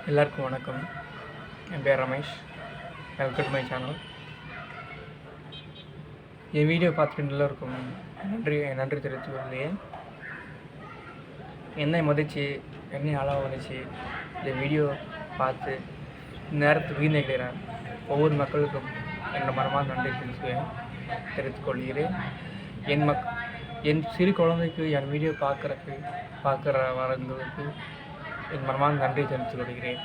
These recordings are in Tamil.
எல்லாருக்கும் வணக்கம். என் பேர் Ramesh. Welcome to my channel. N video பார்த்துட்டு எல்லோருக்கும் நன்றி தெரிவித்துக் கொள்கிறேன். என்னை மதித்து என்னை அளவு வந்துச்சு இந்த வீடியோ பார்த்து நேரத்துக்கு வீணடிக்கிறேன் ஒவ்வொரு மக்களுக்கும் என்னோட மனமாக நன்றி தெரிவித்துக் கொள்கிறேன். என் சிறு குழந்தைக்கு என் வீடியோ பார்க்குற வரங்களுக்கு என் மனமாக நன்றி தெரிவித்துக் கொள்கிறேன்.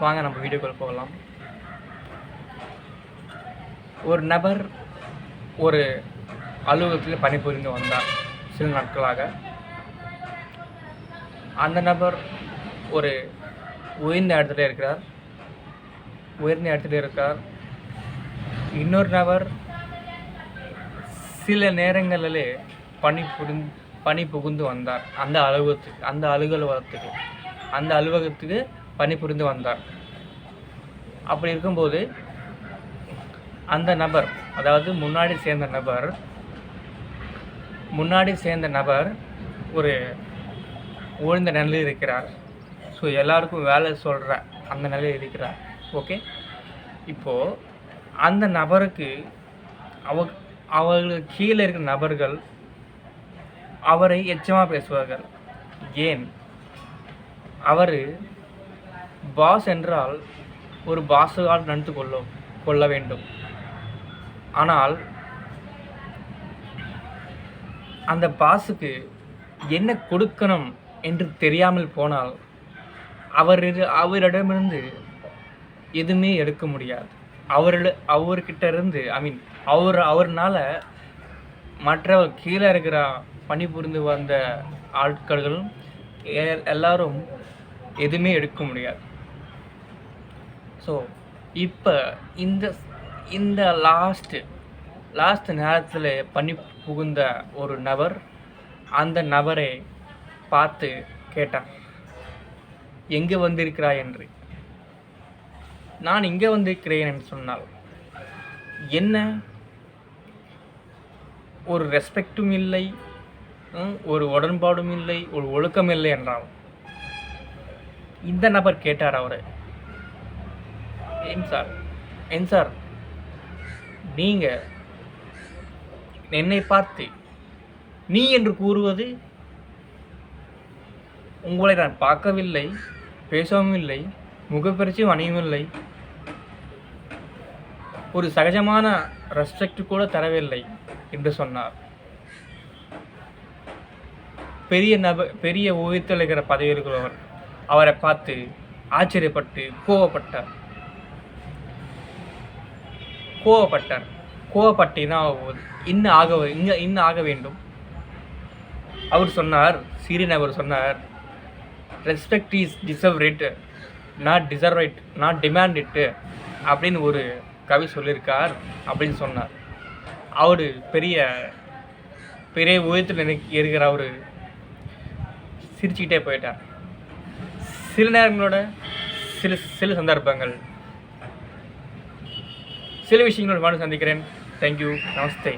வாங்க நம்ம வீடியோக்குள்ள போகலாம். ஒரு நபர் ஒரு அலுவலகத்தில் பணிபுரிந்து வந்தார் சில நாட்களாக. அந்த நபர் ஒரு உயர்ந்த இடத்துல இருக்கிறார். இன்னொரு நபர் சில நேரங்களிலே பணி புகுந்து வந்தார். அந்த அலுவலகத்துக்கு பணிபுரிந்து வந்தார். அப்படி இருக்கும்போது அந்த நபர், அதாவது முன்னாடி சேர்ந்த நபர் ஒரு உயர்ந்த நிலையில் இருக்கிறார். ஸோ எல்லாருக்கும் வேலை சொல்கிற அந்த நிலையில் இருக்கிறார். ஓகே, இப்போது அந்த நபருக்கு அவர்களுக்கு கீழே இருக்கிற நபர்கள் அவரை எச்சமாக பேசுவார்கள். ஏன்? அவர் பாஸ் என்றால் ஒரு பாஸால் நினைத்து கொள்ள வேண்டும். ஆனால் அந்த பாஸுக்கு என்ன கொடுக்கணும் என்று தெரியாமல் போனால் அவரிடமிருந்து எதுவுமே எடுக்க முடியாது. அவர்கிட்ட இருந்து அவர்னால மற்ற கீழே இருக்கிற பணிபுரிந்து வந்த ஆட்களும் எல்லாரும் எதுவுமே எடுக்க முடியாது. ஸோ இப்போ இந்த லாஸ்ட் நேரத்தில் பணி புகுந்த ஒரு நபர் அந்த நபரை பார்த்து கேட்டார், எங்கே வந்திருக்கிறாய் என்று. நான் இங்கே வந்திருக்கிறேன் என்று சொன்னால் என்ன? ஒரு ரெஸ்பெக்டும் இல்லை, ஒரு உடன்பாடும் இல்லை, ஒரு ஒழுக்கம் இல்லை என்றால் இந்த நபர் கேட்டார் அவரை, ஏன் சார் நீங்கள் என்னை பார்த்து நீ என்று கூறுவது? உங்களை நான் பார்க்கவில்லை, பேசவும் இல்லை, முகப்பரிச்சும் அணியவில்லை, ஒரு சகஜமான ரெஸ்பெக்ட் கூட தரவில்லை என்று சொன்னார். பெரிய உயரத்தில் இருக்கிற பதவி இருக்கிறவர் அவரை பார்த்து ஆச்சரியப்பட்டு கோவப்பட்டினா இன்னும் ஆக வேண்டும். அவர் சொன்னார், சிறிய நபர் சொன்னார், respect is deserve it, not demand இட்டு அப்படின்னு ஒரு கவி சொல்லியிருக்கார் அப்படின்னு சொன்னார். அவர் பெரிய உயரத்தில் இருக்கிற அவர் சிரிச்சுக்கிட்டே போயிட்டார். சில நேரங்களோட சில சந்தர்ப்பங்கள் சில விஷயங்களோட சந்திக்கிறேன். தேங்க்யூ, நமஸ்தே.